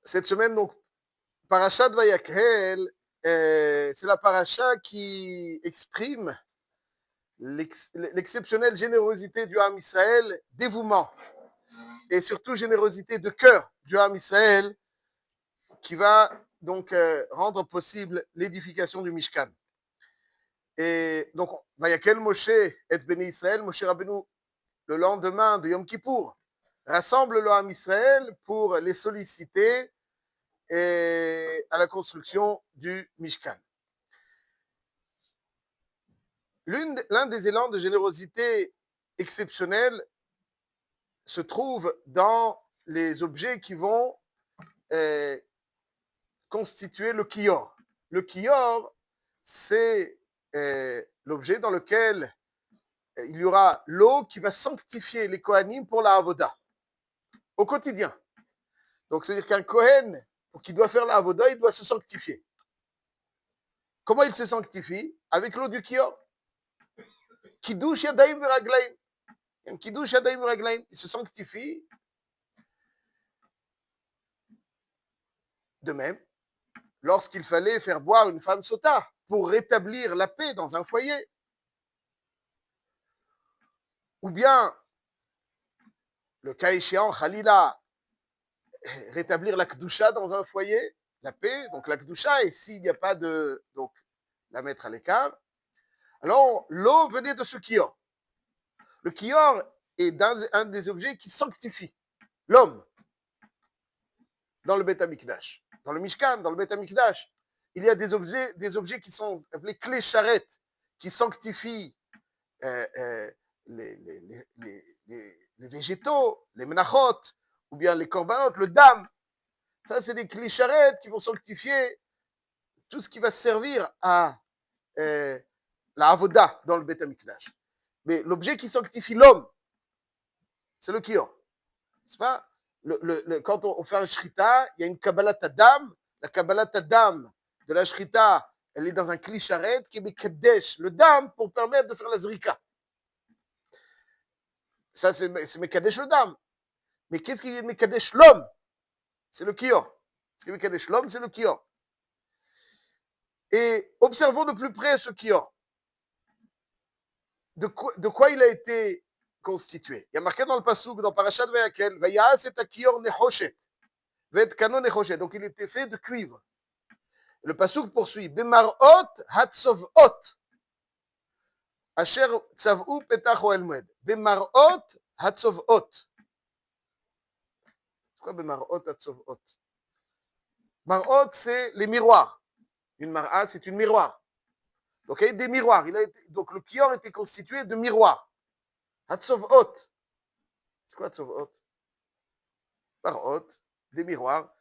Cette semaine, donc, Parashat Vayakhel, c'est la paracha qui exprime l'exceptionnelle générosité du Ham Israël, dévouement et surtout générosité de cœur du Ham Israël qui va donc rendre possible l'édification du Mishkan. Et donc, Vayakhel Moshe et Béni Israël, Moshe Rabbeinu, le lendemain de Yom Kippour, rassemble le Ham Israël pour les solliciter et à la construction du Mishkan. L'un des élans de générosité exceptionnels se trouve dans les objets qui vont constituer le kior. Le kior, c'est l'objet dans lequel il y aura l'eau qui va sanctifier les Kohanim pour la Avoda, au quotidien. Donc, c'est-à-dire qu'un Kohen, qui doit faire la Avoda, il doit se sanctifier. Comment il se sanctifie? Avec l'eau du kior. Kiddush Yadayim Viraglaim. Kiddush Yadayim Viraglaim, il se sanctifie. De même, lorsqu'il fallait faire boire une femme sota pour rétablir la paix dans un foyer, ou bien, le cas échéant, Khalila, rétablir la Kdusha dans un foyer, la paix, donc la Kdusha, et s'il n'y a pas de. Donc, la mettre à l'écart. Alors, l'eau venait de ce kior. Le kior est un des objets qui sanctifie l'homme dans le Beth Amikdash, dans le Mishkan, dans le Beth Amikdash. Il y a des objets qui sont appelés clés charrettes, qui sanctifient les végétaux, les menachot, ou bien les korbanot, le dam. Ça, c'est des clés charrettes qui vont sanctifier tout ce qui va servir à la avoda dans le Beth Amikdash. Mais l'objet qui sanctifie l'homme, c'est le kior. C'est pas quand on fait un shrita, il y a une kabbalat adam. La kabbalat adam de la shrita, elle est dans un kli sharet qui est mekadesh, le dam, pour permettre de faire la zrika. Ça, c'est mekadesh le dam. Mais qu'est-ce qui est mekadesh l'homme? C'est le kior. Ce qui est mekadesh l'homme, c'est le kior. Et observons de plus près ce kior. De quoi il a été constitué? Il y a marqué dans le pasuk, dans Parashat Vayakhel, Vayas et kior nechoshet. Donc il était fait de cuivre. Le pasuk poursuit Bemarot hatzovot asher tzav'u petach oel moed. Bemarot hatzovot. C'est quoi Bemarot hatzovot? Marot, c'est les miroirs. Une mar'a, c'est une miroir. Donc il y a des miroirs. Donc le kior était constitué de miroirs. Hatzovot. C'est quoi hatzovot? Marot, des miroirs.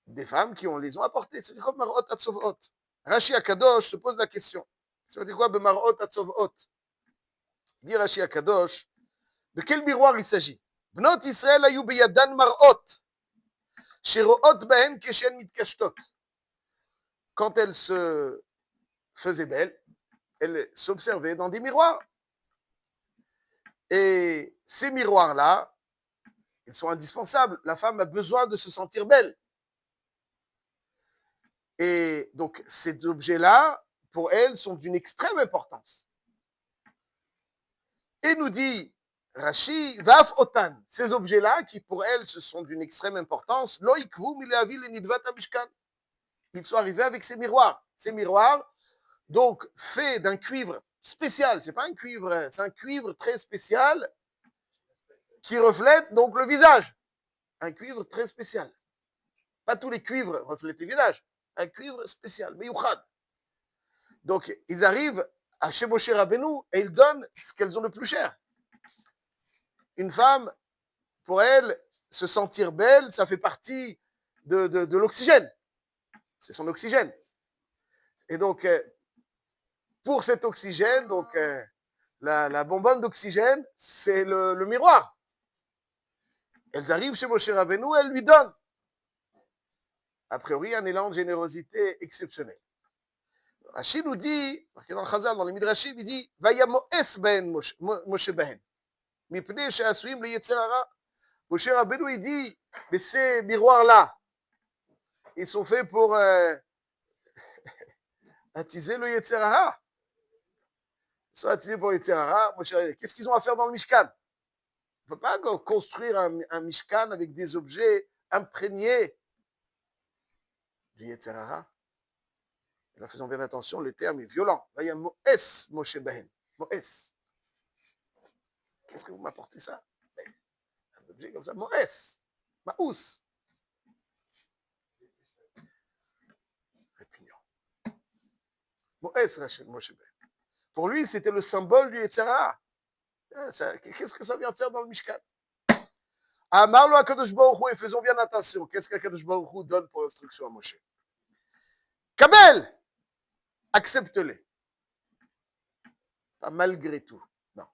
Des femmes qui les ont apportés. C'est comme Marot hatzovot. Rashi Akadosh se pose la question. Ça veut dire quoi, Bemarot hatzovot? Dit Rashi Akadosh, de quel miroir il s'agit? Bnot Israël ayu beyadan marot, sheroot behen keshen mitkashtot. Quand elles se faisaient belles, elles s'observaient dans des miroirs. Et ces miroirs-là, ils sont indispensables. La femme a besoin de se sentir belle. Et donc, ces objets-là, pour elle, sont d'une extrême importance. Et nous dit Rashi, Vaf Otan, ces objets-là, qui pour elle, ce sont d'une extrême importance, Loïkvu mileavi le nidvat mishkan. Ils sont arrivés avec ces miroirs. Ces miroirs, donc, faits d'un cuivre spécial. C'est pas un cuivre, c'est un cuivre très spécial qui reflète donc le visage. Un cuivre très spécial. Pas tous les cuivres reflètent le visage. Un cuivre spécial, meyouchad. Donc, ils arrivent à chez Moshe Rabbeinu et ils donnent ce qu'elles ont de plus cher. Une femme, pour elle, se sentir belle, ça fait partie de l'oxygène. C'est son oxygène. Et donc, pour cet oxygène, donc la bonbonne d'oxygène, c'est le miroir. Elles arrivent chez Moshe Rabbeinu, elles lui donnent. A priori, un élan de générosité exceptionnel. Rashi nous dit, dans le Chazal, dans le Midrashim, il dit Vayamoes ben Moshe ben. Mipnei she'asuim le yetzer hara. Moshe Rabbeinu, il dit, mais ces miroirs-là, ils sont faits pour attiser le Yetzer Hara. Ils sont attisés pour le Yetzer Hara. Qu'est-ce qu'ils ont à faire dans le Mishkan? On ne peut pas construire un Mishkan avec des objets imprégnés du Yetzer Hara. Là, faisons bien attention, le terme est violent. Là, il y a Moès, Moshe Behen. Moès. Qu'est-ce que vous m'apportez ça? Un objet comme ça. Moès. Maous. Répugnant. Moès, Moshe Behen. Pour lui, c'était le symbole du Yetzer Hara. Qu'est-ce que ça vient faire dans le Mishkan? Amarlo Akadosh Baruch Hu, et faisons bien attention. Qu'est-ce qu'Akadosh Baruch Hu donne pour instruction à Moshe? Kabel, accepte-les. Pas malgré tout. Non.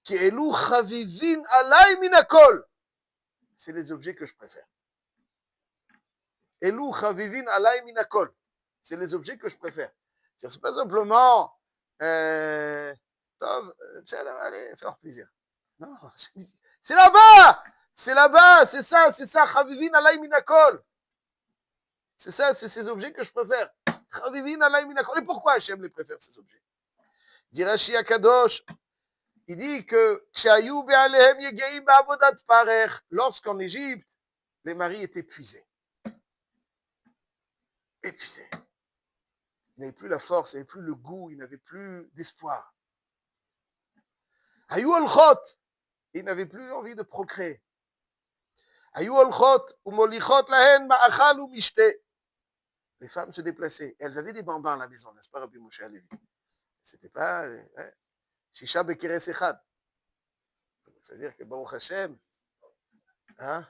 Ki elu chavivin alay minakol. C'est les objets que je préfère. Elu chavivin alay minakol. C'est les objets que je préfère. C'est pas simplement allez, faire plaisir. Non, c'est là-bas. C'est là-bas, c'est ça, chavivin alay minakol. C'est ça, c'est ces objets que je préfère. Chavivin alay minakol. Et pourquoi Hachem les préfère, ces objets? Dit Rashi Akadosh, il dit que lorsqu'en Égypte, les maris étaient épuisés. Épuisés. Ils n'avaient plus la force, ils n'avaient plus le goût, ils n'avaient plus d'espoir. Ils n'avaient plus envie de procréer. Les femmes se déplaçaient. Elles avaient des bambins à la maison, n'est-ce pas, Rabbi Moshe Alevi? C'était pas Shisha Bekeres Echad. Ça veut dire que Baruch Hashem, hein,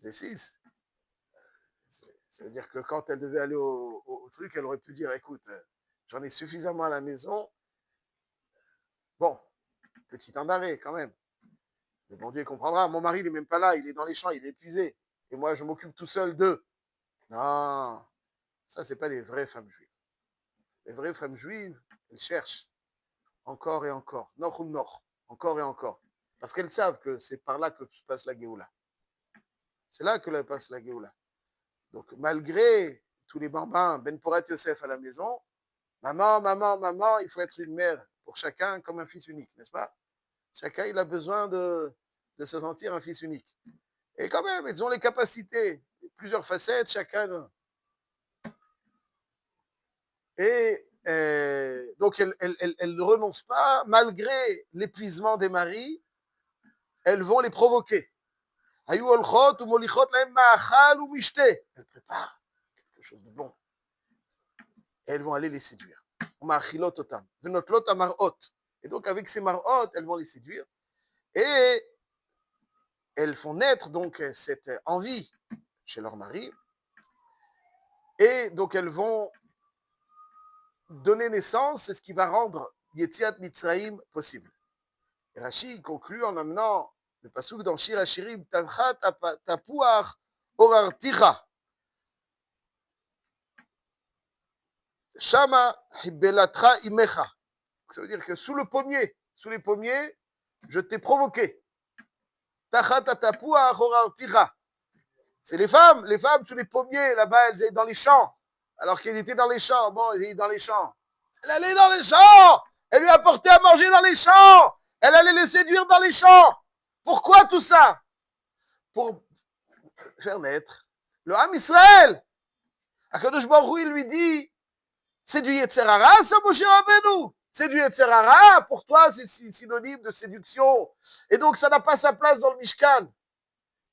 des 6. Ça veut dire que quand elle devait aller au truc, elle aurait pu dire, écoute, j'en ai suffisamment à la maison. Bon, petit temps d'arrêt quand même. Le bon Dieu comprendra. Mon mari, il n'est même pas là, il est dans les champs, il est épuisé. Et moi, je m'occupe tout seul d'eux. Non, ça, c'est pas des vraies femmes juives. Les vraies femmes juives, elles cherchent encore et encore. Noch ou noch, encore et encore. Parce qu'elles savent que c'est par là que passe la Géoula. C'est là que passe la Géoula. Donc, malgré tous les bambins, Ben Porat Yosef à la maison, maman, il faut être une mère pour chacun comme un fils unique, n'est-ce pas? Chacun, il a besoin de se sentir un fils unique. Et quand même, ils ont les capacités, plusieurs facettes, chacun. Et donc, elles ne renoncent pas, malgré l'épuisement des maris, elles vont les provoquer. Elles préparent quelque chose de bon. Et elles vont aller les séduire. Et donc, avec ces marot, elles vont les séduire. Et elles font naître donc cette envie chez leur mari. Et donc, elles vont donner naissance, c'est ce qui va rendre Yetziat Mitzrayim possible. Et Rashi conclut en amenant le pasuk dans Shir Hashirim, Tavchat tapuach orarticha. Shama hibelatra imecha. Ça veut dire que sous les pommiers, je t'ai provoqué. Tachat tapuach orarticha. C'est les femmes sous les pommiers, là-bas, elles étaient dans les champs. Alors qu'elles étaient dans les champs, bon, elles étaient dans les champs. Elle allait dans les champs. Elle lui apportait à manger dans les champs. Elle allait les séduire dans les champs. Pourquoi tout ça? Pour faire naître le Ham Israël. Akadosh Baruch Hu, il lui dit, c'est du Yetzer Hara, ça, Moshe Rabbeinu. C'est du Yetzer Hara. Pour toi, c'est synonyme de séduction. Et donc, ça n'a pas sa place dans le Mishkan.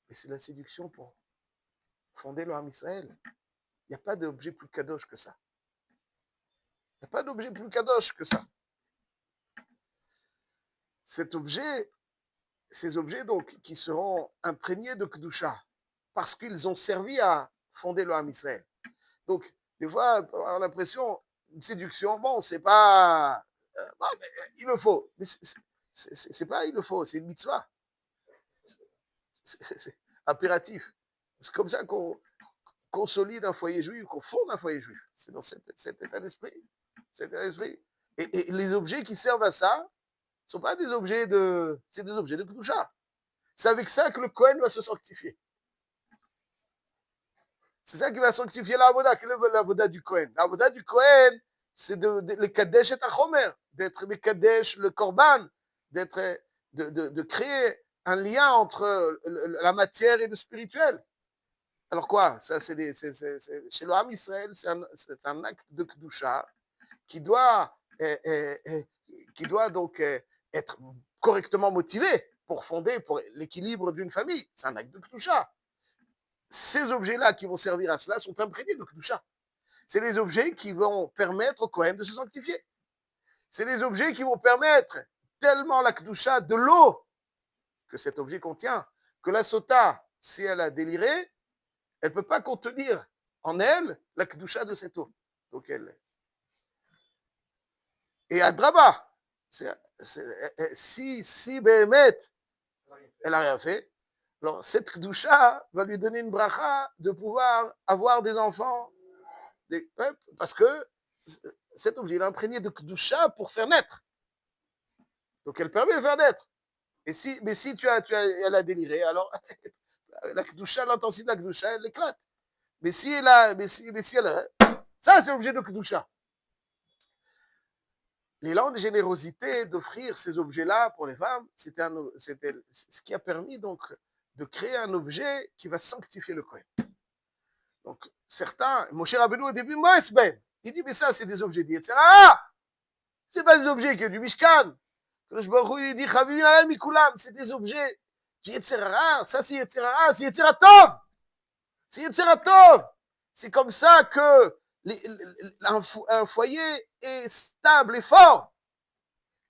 Mais c'est la séduction pour fonder le Ham Israël. Il n'y a pas d'objet plus kadosh que ça. Il n'y a pas d'objet plus kadosh que ça. Ces objets donc qui seront imprégnés de Kedusha, parce qu'ils ont servi à fonder le Ham Israël. Donc, des fois, on peut avoir l'impression, une séduction, bon, c'est pas... bon, mais il le faut. Mais c'est pas il le faut, c'est une mitzvah. C'est impératif. C'est comme ça qu'on consolide un foyer juif, qu'on fonde un foyer juif. C'est dans cet état d'esprit. Et les objets qui servent à ça, ne sont pas des objets de... C'est des objets de Kedusha. C'est avec ça que le Kohen va se sanctifier. C'est ça qui va sanctifier l'avoda. Quelle est l'avoda du Kohen? L'avoda du Kohen, c'est de Kadesh et Tachomer, d'être le Kadesh, le Korban, de créer un lien entre la matière et le spirituel. Alors quoi? Ça, chez le Ham Israël, c'est un acte de Kedusha qui doit, qui doit donc être correctement motivé pour fonder pour l'équilibre d'une famille. C'est un acte de Kedusha. Ces objets-là qui vont servir à cela sont imprégnés de Kedusha. C'est les objets qui vont permettre au Kohen de se sanctifier. C'est les objets qui vont permettre tellement la Kedusha de l'eau que cet objet contient, que la sota, si elle a déliré, elle ne peut pas contenir en elle la Kedusha de cette eau. Donc et à Draba, si Behemet, elle n'a rien fait, alors cette Kedusha va lui donner une bracha de pouvoir avoir des enfants, parce que cet objet est imprégné de Kedusha pour faire naître. Donc elle permet de faire naître. Mais si elle a déliré, alors la Kedusha, l'intensité de la Kedusha, elle éclate. Mais si elle a, ça c'est l'objet de Kedusha. L'élan de générosité d'offrir ces objets-là pour les femmes, c'était ce qui a permis donc de créer un objet qui va sanctifier le Kohen. Donc certains, Moshe Rabbeinu au début, il dit mais ça c'est des objets d'Yetzirah. Ah, c'est pas des objets qui est du Mishkan. Il dit c'est des objets qui Yetzirah. Ça c'est Yetzirah, c'est Yetzirah Tov. C'est Yetzirah Tov. C'est comme ça que un foyer est stable et fort.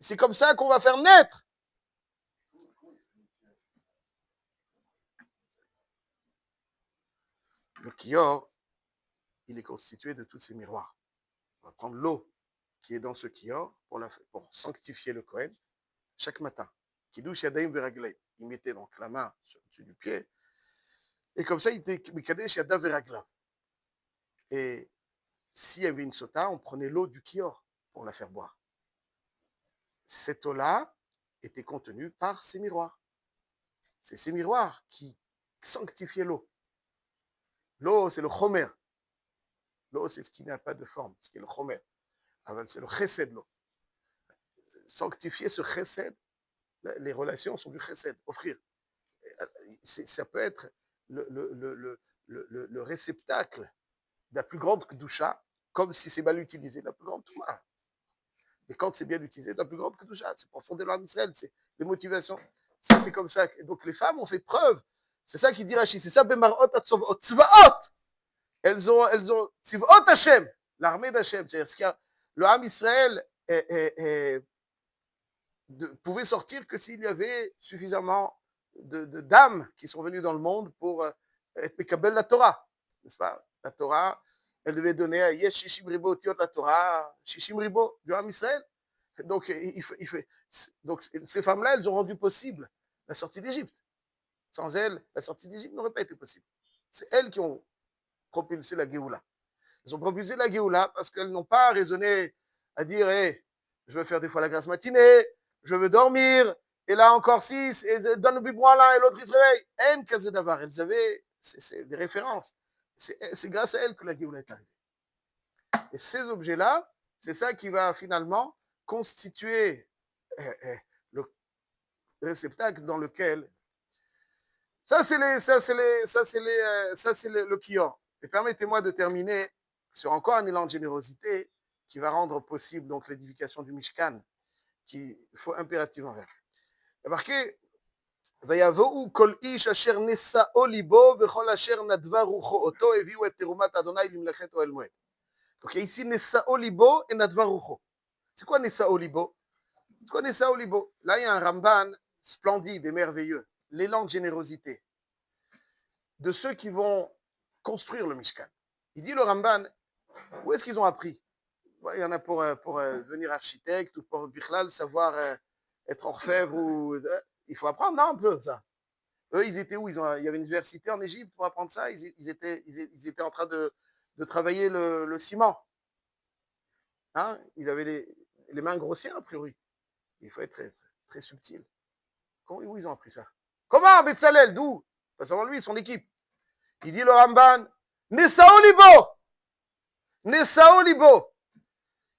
C'est comme ça qu'on va faire naître. Le kior, il est constitué de tous ces miroirs. On va prendre l'eau qui est dans ce kior pour sanctifier le Kohen chaque matin. Kiddush Yadayim Veraglaim. Il mettait donc la main sur le dessus du pied. Et comme ça, il était Mikadesh Yadav Veraglaim. Et s'il y avait une sota, on prenait l'eau du kior pour la faire boire. Cette eau-là était contenue par ces miroirs. C'est ces miroirs qui sanctifiaient l'eau. L'eau, c'est le chomer. L'eau, c'est ce qui n'a pas de forme, ce qui est le chomer. C'est le chesed, l'eau. Sanctifier ce chesed, les relations sont du chesed, offrir. Ça peut être le réceptacle de la plus grande kedusha, comme si c'est mal utilisé, la plus grande touma. Et quand c'est bien utilisé, la plus grande kedusha, c'est pour fonder l'âme Israël, c'est les motivations. Ça, c'est comme ça. Donc les femmes ont fait preuve. C'est ça qui dit Rashi. C'est ça, Bemarot Atzovot, Tzvaot. Elles ont Tzvaot Hashem, l'armée d'Hashem. C'est-à-dire le Ham Israël pouvait sortir que s'il y avait suffisamment de dames qui sont venues dans le monde pour être Mekabel la Torah. N'est-ce pas? La Torah, elle devait donner à Yesh Shishim Ribo Otiot la Torah, Shishim Ribo du Ham Israël. Donc, donc ces femmes-là, elles ont rendu possible la sortie d'Égypte. Sans elles, la sortie d'Égypte n'aurait pas été possible. C'est elles qui ont propulsé la Géoula. Elles ont propulsé la Géoula parce qu'elles n'ont pas raisonné à dire hey, je veux faire des fois la grâce matinée, je veux dormir, et là encore 6, et donne le biberon à l'un et l'autre il se réveille. N Kazé Davar, elles avaient, c'est des références. C'est grâce à elles que la Géoula est arrivée. Et ces objets-là, c'est ça qui va finalement constituer le réceptacle dans lequel. Ça, c'est le kior. Et permettez-moi de terminer sur encore un élan de générosité qui va rendre possible donc l'édification du Mishkan, qu'il faut impérativement faire. Il y a marqué ויבואו כל איש אשר נשאו ליבו וכל אשר נדבה רוחו אותו הביאו את תרומת אדוני למלאכת אוהל מועד. Donc il y a ici נשאו ליבו et נדבה רוחו. C'est quoi נשאו ליבו? C'est quoi נשאו ליבו? Là il y a un Ramban splendide et merveilleux, l'élan de générosité de ceux qui vont construire le Mishkan. Il dit le Ramban, où est-ce qu'ils ont appris? Il y en a pour devenir architecte ou pour Bichlal, savoir être orfèvre. Il faut apprendre, non, un peu ça. Eux, ils étaient où? Il y avait une université en Égypte pour apprendre ça. Ils étaient en train de travailler le ciment. Hein? Ils avaient les mains grossières, a priori. Il faut être très, très subtil. Où ils ont appris ça? Comment Betzalel? D'où? Pas seulement lui, son équipe. Il dit le Ramban, Nesao libo, Nesao libo,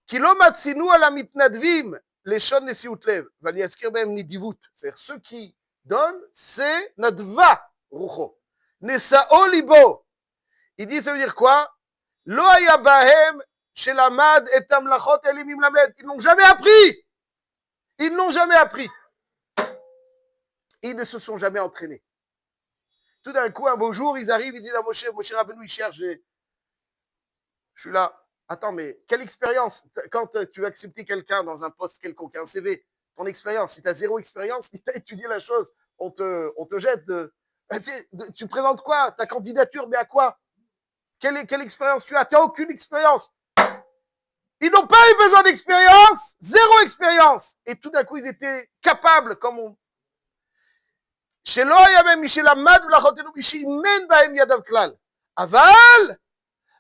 Kilo matsinu ala mitnadvim, les shon nesiutlev, valiaskir bem nidivut. C'est-à-dire ceux qui donnent, c'est nadva rucho. Nesao libo. Il dit, ça veut dire quoi? Lo haya bahem shelamad et amlachot elimim lamed. Ils n'ont jamais appris. Ils n'ont jamais appris. Ils ne se sont jamais entraînés. Tout d'un coup, un beau jour, ils arrivent, ils disent à Moshe Rabbeinu, il cherche, je suis là. Attends, mais quelle expérience? Quand tu veux accepter quelqu'un dans un poste quelconque, un CV, ton expérience, si tu as zéro expérience, si tu as étudié la chose, on te jette de... Tu présentes quoi? Ta candidature, mais à quoi? Quelle expérience tu as? Tu n'as aucune expérience. Ils n'ont pas eu besoin d'expérience, zéro expérience. Et tout d'un coup, ils étaient capables, comme on... שלא היה בהם מי שלמד מלאכותינו מי שאימן בהם ידיו כלל. אבל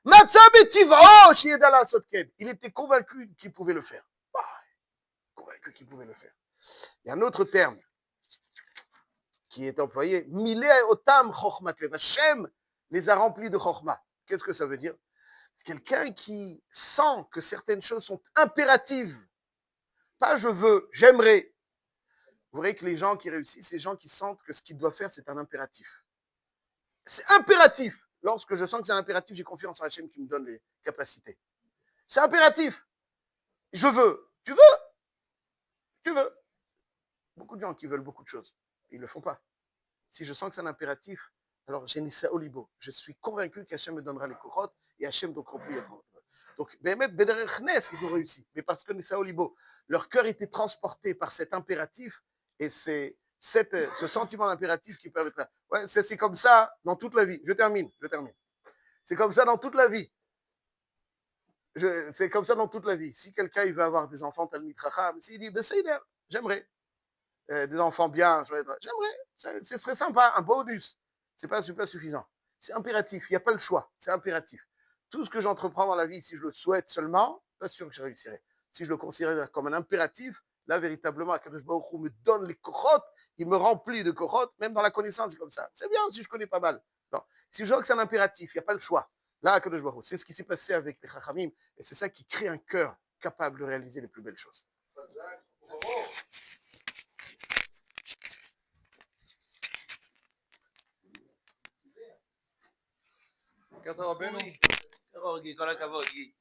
מצא בטבעו שידע לעשות כן. Il était convaincu qu'il pouvait le faire. Convaincu qu'il pouvait le faire. Il y a un autre terme qui est employé. Milé otam chokhmat lev. Hashem les a remplis de chokhma. Qu'est-ce que ça veut dire? Quelqu'un qui sent que certaines choses sont impératives. Pas je veux, j'aimerais. Vous voyez que les gens qui réussissent, c'est les gens qui sentent que ce qu'ils doivent faire, c'est un impératif. C'est impératif. Lorsque je sens que c'est un impératif, j'ai confiance en Hachem qui me donne les capacités. C'est impératif. Je veux. Tu veux? Tu veux. Beaucoup de gens qui veulent beaucoup de choses, ils ne le font pas. Si je sens que c'est un impératif, alors j'ai Nissa Olibo. Je suis convaincu qu'Hachem me donnera les korotes et Hachem donc remplit les korotes. Donc, Bémet, Bederech Nes, ils ont réussi. Mais parce que Nissa Olibo, leur cœur était transporté par cet impératif et c'est ce sentiment d'impératif qui permettra. Ouais, c'est comme ça dans toute la vie. Je termine. C'est comme ça dans toute la vie. C'est comme ça dans toute la vie. Si quelqu'un il veut avoir des enfants Talmid Chacham, s'il dit, ben c'est idéal, j'aimerais. Des enfants bien, j'aimerais. Ce serait sympa, un bonus. C'est pas suffisant. C'est impératif, il n'y a pas le choix. C'est impératif. Tout ce que j'entreprends dans la vie, si je le souhaite seulement, pas sûr que je réussirai. Si je le considère comme un impératif, là, véritablement, Akadosh Baruch Hu me donne les korotes, il me remplit de korotes, même dans la connaissance, c'est comme ça. C'est bien si je connais pas mal. Non. Si je vois que c'est un impératif, il n'y a pas le choix. Là, Akadosh Baruch Hu, c'est ce qui s'est passé avec les Chachamim, et c'est ça qui crée un cœur capable de réaliser les plus belles choses. כל הכבוד, גיל.